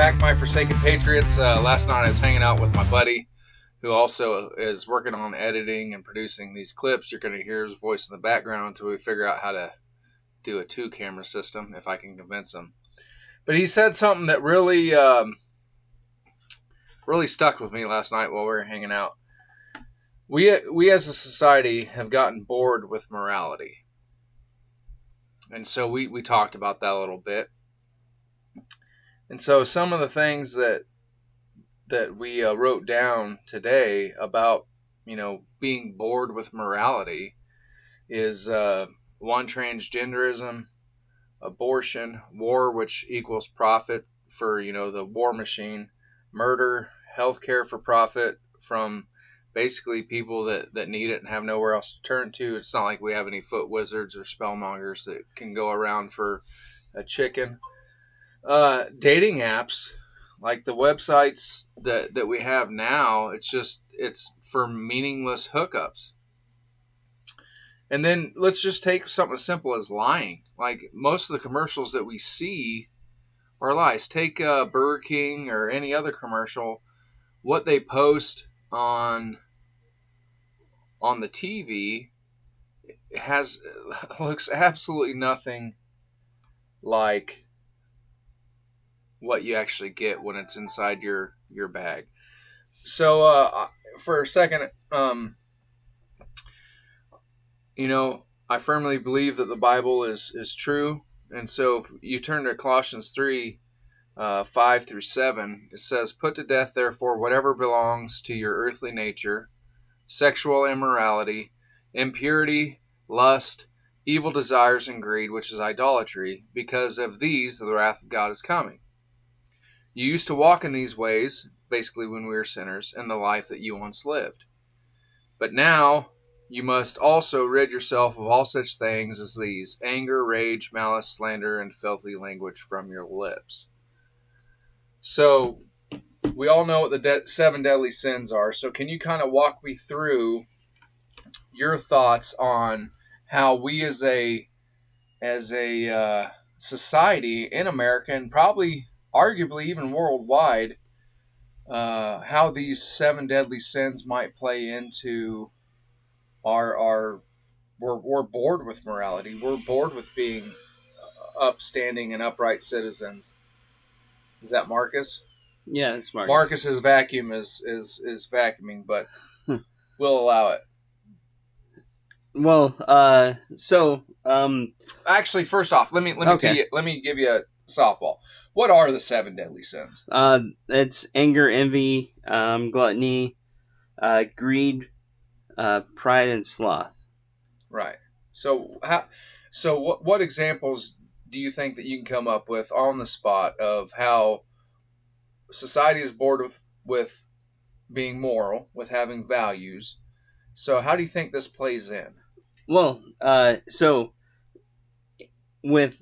back, my Forsaken Patriots. Last night I was hanging out with my buddy, who also is working on editing and producing these clips. You're going to hear his voice in the background until we figure out how to do a 2-camera system, if I can convince him. But he said something that really stuck with me last night while we were hanging out. We as a society have gotten bored with morality. And so we talked about that a little bit. And so some of the things that we wrote down today about, being bored with morality is one, transgenderism, abortion, war, which equals profit for, the war machine, murder, healthcare for profit from basically people that need it and have nowhere else to turn to. It's not like we have any foot wizards or spellmongers that can go around for a chicken. Dating apps, like the websites that we have now, it's for meaningless hookups. And then let's just take something as simple as lying. Like most of the commercials that we see are lies. Take Burger King or any other commercial. What they post on the TV looks absolutely nothing like what you actually get when it's inside your bag. So for a second, I firmly believe that the Bible is true. And so if you turn to Colossians 3, 5 through 7, it says, "Put to death, therefore, whatever belongs to your earthly nature, sexual immorality, impurity, lust, evil desires, and greed, which is idolatry. Because of these, the wrath of God is coming. You used to walk in these ways," basically when we were sinners, "in the life that you once lived. But now you must also rid yourself of all such things as these: anger, rage, malice, slander, and filthy language from your lips." So we all know what the 7 deadly sins are. So can you kind of walk me through your thoughts on how we as a society in America, and probably arguably even worldwide, how these 7 deadly sins might play into we're bored with morality. We're bored with being upstanding and upright citizens. Is that Marcus? Yeah, it's Marcus. Marcus's vacuum is vacuuming, but we'll allow it. Well, actually, first off, let me give you a softball. What are the 7 deadly sins? It's anger, envy, gluttony, greed, pride, and sloth. Right. So what examples do you think that you can come up with on the spot of how society is bored with being moral, with having values? So how do you think this plays in? Well, so with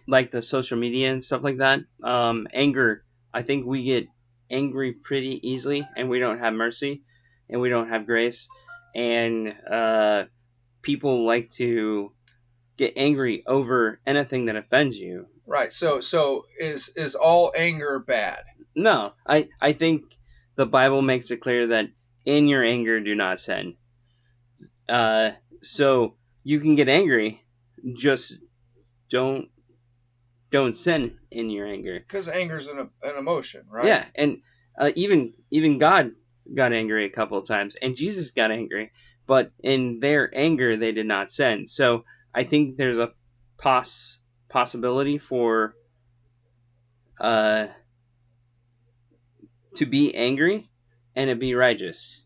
like the social media and stuff like that, anger, I think we get angry pretty easily, and we don't have mercy, and we don't have grace, and people like to get angry over anything that offends you. Right. So is all anger bad? No, I think the Bible makes it clear that in your anger do not sin. So you can get angry, just don't sin in your anger. Because anger is an emotion, right? Yeah, and even God got angry a couple of times, and Jesus got angry, but in their anger they did not sin. So I think there's a possibility for to be angry and to be righteous.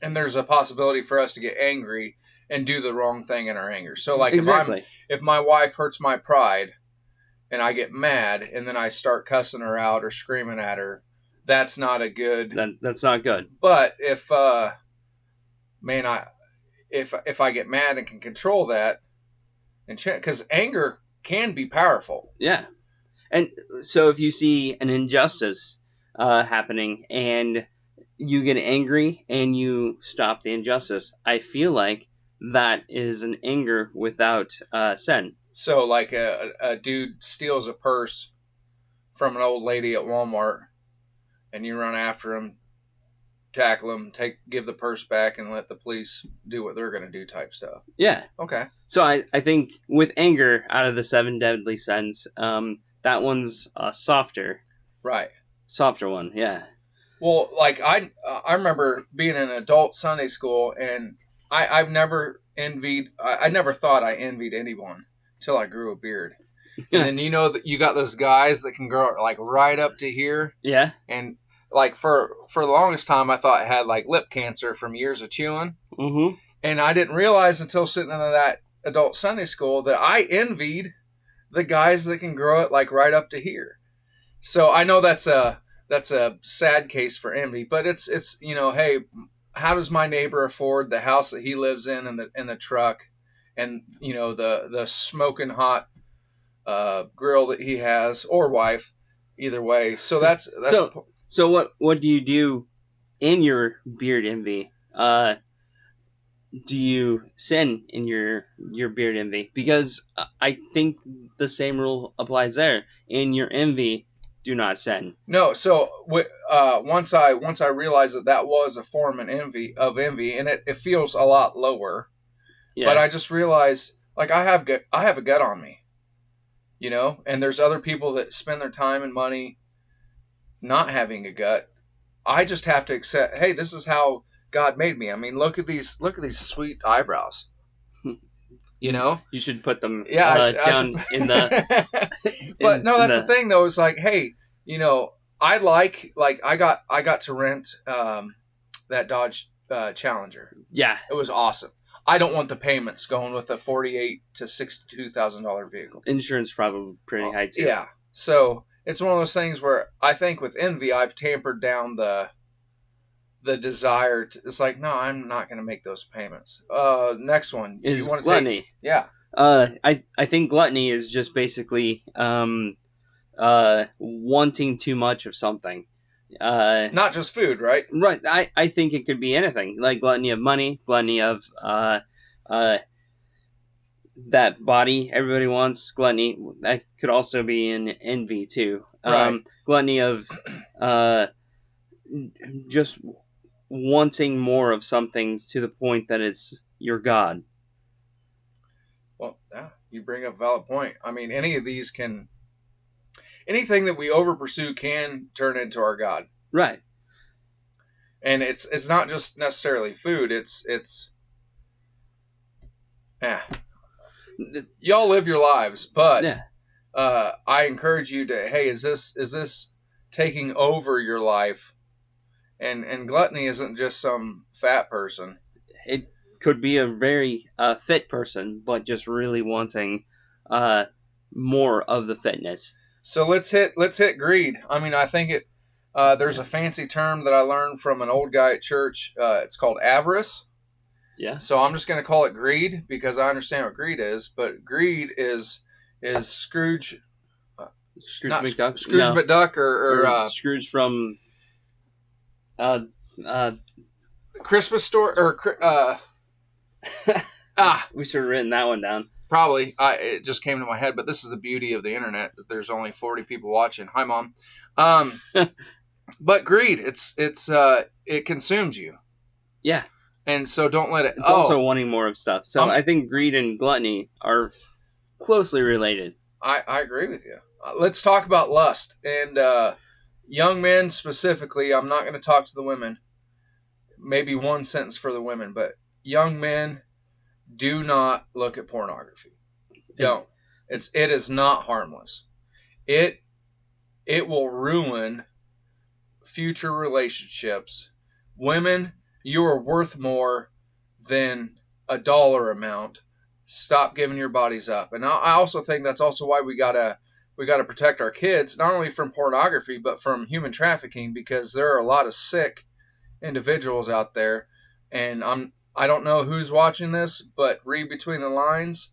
And there's a possibility for us to get angry and do the wrong thing in our anger. So like exactly. if my wife hurts my pride and I get mad and then I start cussing her out or screaming at her, that's not a good... That's not good. But if I get mad and can control that, and because anger can be powerful. Yeah. And so if you see an injustice happening and you get angry and you stop the injustice, I feel like that is an anger without sin. So like a dude steals a purse from an old lady at Walmart, and you run after them, tackle them, give the purse back, and let the police do what they're going to do type stuff. Yeah. Okay. So I think with anger, out of the 7 deadly sins, that one's softer. Right. Softer one, yeah. Well, like I remember being in adult Sunday school, and I've never envied. I never thought I envied anyone till I grew a beard. And then that you got those guys that can grow like right up to here. Yeah. And like for the longest time, I thought I had like lip cancer from years of chewing. Mm-hmm. And I didn't realize until sitting in that adult Sunday school that I envied the guys that can grow it like right up to here. So I know that's a sad case for envy, but it's hey, how does my neighbor afford the house that he lives in and the truck, and the smoking hot grill that he has, or wife, either way. So that's so what do you do in your beard envy? Do you sin in your beard envy? Because I think the same rule applies there. In your envy, do not sin. No. So once I realized that was a form of envy, and it feels a lot lower. Yeah. But I just realized, like, I have a gut on me, and there's other people that spend their time and money not having a gut. I just have to accept, hey, this is how God made me. I mean, look at these sweet eyebrows. You should put them down in the. But no, that's the thing though. It's like, hey, I got to rent that Dodge Challenger. Yeah, it was awesome. I don't want the payments going with a $48,000 to $62,000 vehicle. Insurance probably pretty high too. Yeah, so it's one of those things where I think with envy, I've tampered down the desire to, it's like, no, I'm not going to make those payments. Next one is gluttony. Yeah. I think gluttony is just basically wanting too much of something. Not just food, right? Right. I think it could be anything, like gluttony of money, gluttony of that body everybody wants. Gluttony that could also be in envy too. Right. Gluttony of just wanting more of something to the point that it's your God. Well, yeah, you bring up a valid point. I mean, anything that we over pursue can turn into our God. Right. And it's not just necessarily food. It's y'all live your lives, but yeah. I encourage you to, hey, is this taking over your life? And gluttony isn't just some fat person. It could be a very fit person, but just really wanting more of the fitness. So let's hit greed. I mean, I think there's a fancy term that I learned from an old guy at church. It's called avarice. Yeah. So I'm just going to call it greed because I understand what greed is. But greed is Scrooge. Scrooge McDuck. Scrooge McDuck or Scrooge from. Christmas Story or we should have written that one down. Probably. It just came to my head, but this is the beauty of the internet, that there's only 40 people watching. Hi, Mom. But greed, it consumes you. Yeah. And so don't let it. It's also wanting more of stuff. So I think greed and gluttony are closely related. I agree with you. Let's talk about lust. And young men specifically, I'm not going to talk to the women. Maybe one sentence for the women, but young men, do not look at pornography. Don't. It is not harmless. It will ruin future relationships. Women, you are worth more than a dollar amount. Stop giving your bodies up. And I also think that's also why we gotta protect our kids, not only from pornography, but from human trafficking, because there are a lot of sick individuals out there. And I don't know who's watching this, but read between the lines.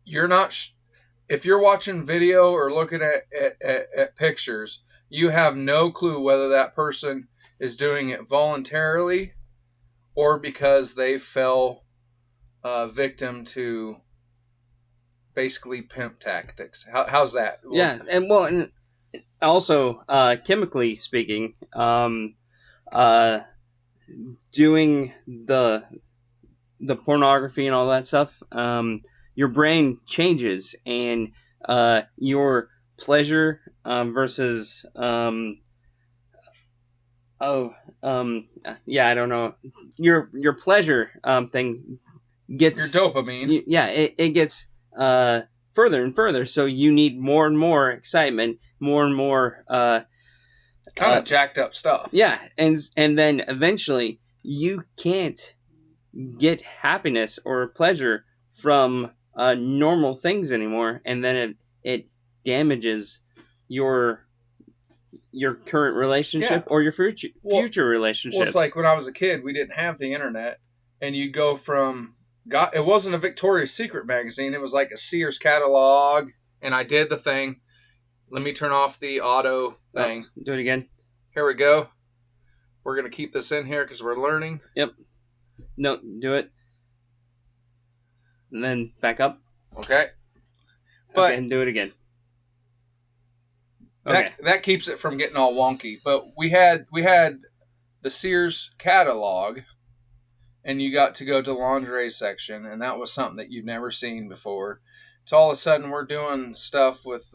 You're not, if you're watching video or looking at pictures, you have no clue whether that person is doing it voluntarily or because they fell victim to basically pimp tactics. How's that? Yeah, and also chemically speaking, doing the pornography and all that stuff, your brain changes, and your pleasure versus yeah, I don't know, your pleasure thing gets Your dopamine. it gets further and further, so you need more and more excitement, more and more Kind of jacked up stuff. yeah, and then eventually you can't get happiness or pleasure from normal things anymore, and then it damages your current relationship or your future relationships. Well, it's like when I was a kid, we didn't have the internet, and you go from it wasn't a Victoria's Secret magazine; it was like a Sears catalog, and I did the thing. Let me turn off the auto thing. Oh, do it again. Here we go. We're gonna keep this in here because we're learning. Yep. No, do it. And then back up. Okay. But and do it again. Okay. That keeps it from getting all wonky. But we had the Sears catalog, and you got to go to the lingerie section, and that was something that you've never seen before. So all of a sudden we're doing stuff with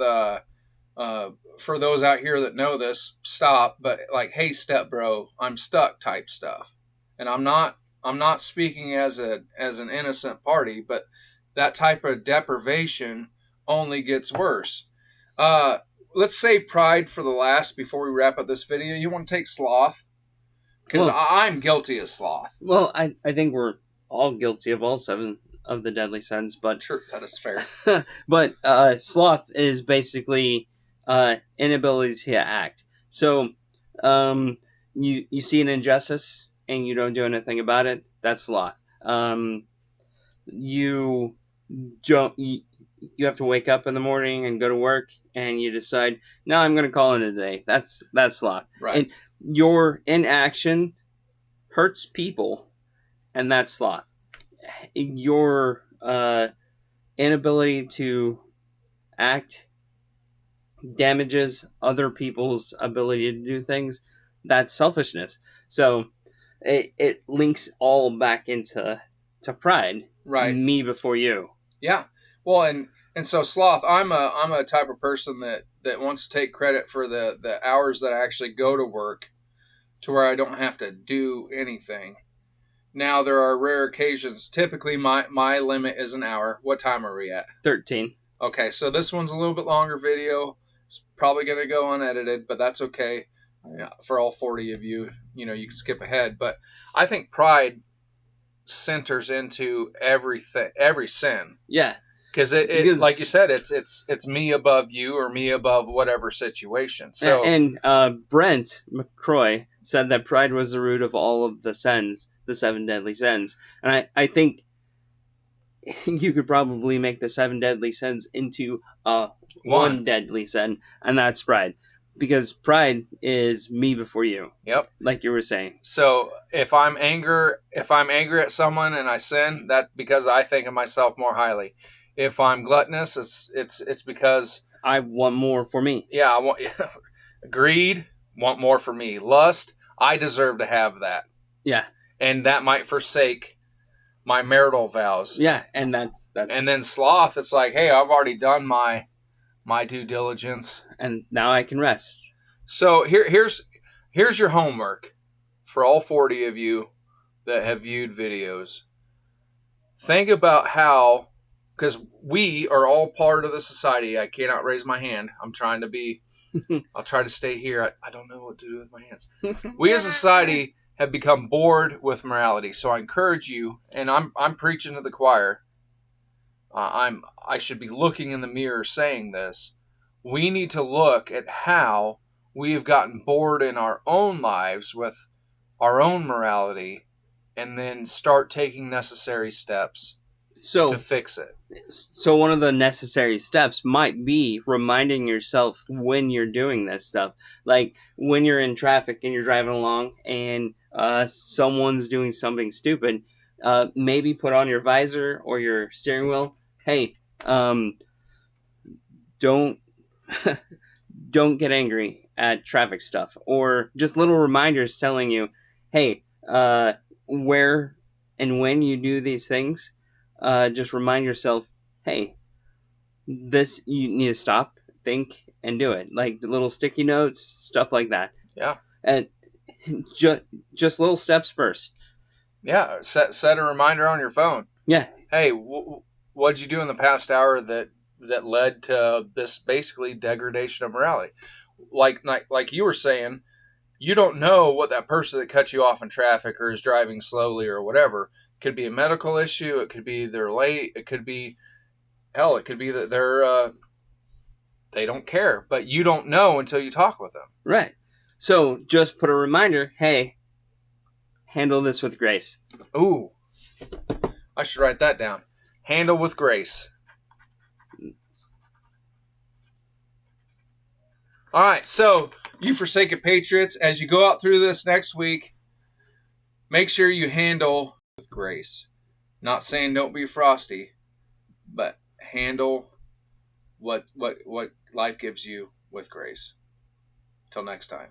for those out here that know this, stop, but like, hey step bro, I'm stuck type stuff. And I'm not speaking as an innocent party, but that type of deprivation only gets worse. Let's save pride for the last before we wrap up this video. You want to take sloth? Because I'm guilty of sloth. Well, I think we're all guilty of all 7 of the deadly sins, but sure, that is fair. But sloth is basically inability to act. So you see an injustice and you don't do anything about it. That's sloth. You don't. You have to wake up in the morning and go to work, and you decide, no, I'm going to call it a day. That's sloth. Right. And your inaction hurts people, and that's sloth. Your inability to act damages other people's ability to do things. That's selfishness. So it links all back into pride. Right. Me before you. Yeah. Well, and so sloth, I'm a type of person that wants to take credit for the hours that I actually go to work, to where I don't have to do anything. Now there are rare occasions. Typically my limit is an hour. What time are we at? 13. Okay, so this one's a little bit longer video. It's probably going to go unedited, but that's okay. For all 40 of you, you can skip ahead. But I think pride centers into every sin. Yeah. Because it like you said, it's me above you or me above whatever situation. So and Brent McCroy said that pride was the root of all of the sins, the 7 deadly sins. And I think you could probably make the 7 deadly sins into one deadly sin, and that's pride. Because pride is me before you. Yep. Like you were saying. So if I'm angry at someone and I sin, that's because I think of myself more highly. If I'm gluttonous, it's because I want more for me. Yeah, I want greed, want more for me. Lust, I deserve to have that. Yeah. And that might forsake my marital vows. Yeah, and that's and then sloth, it's like, hey, I've already done my due diligence, and now I can rest. So here's your homework for all 40 of you that have viewed videos. Think about how, because we are all part of the society. I cannot raise my hand. I'm trying to be, I'll try to stay here. I don't know what to do with my hands. We as a society have become bored with morality. So I encourage you, and I'm preaching to the choir. I should be looking in the mirror saying this. We need to look at how we have gotten bored in our own lives with our own morality, and then start taking necessary steps to fix it. So one of the necessary steps might be reminding yourself when you're doing this stuff. Like when you're in traffic and you're driving along and someone's doing something stupid, maybe put on your visor or your steering wheel. Hey, Don't don't get angry at traffic stuff, or just little reminders telling you, hey, where and when you do these things, just remind yourself, hey, this you need to stop, think, and do it. Like the little sticky notes, stuff like that. Yeah. And just little steps first. Yeah. Set a reminder on your phone. Yeah. Hey, what'd you do in the past hour that led to this basically degradation of morality? Like you were saying, you don't know what that person that cut you off in traffic or is driving slowly or whatever. It could be a medical issue. It could be they're late. It could be hell. It could be that they don't care, but you don't know until you talk with them. Right. So just put a reminder, hey, handle this with grace. Ooh, I should write that down. Handle with grace. All right, so you Forsaken Patriots, as you go out through this next week, make sure you handle with grace. Not saying don't be frosty, but handle what life gives you with grace. Till next time.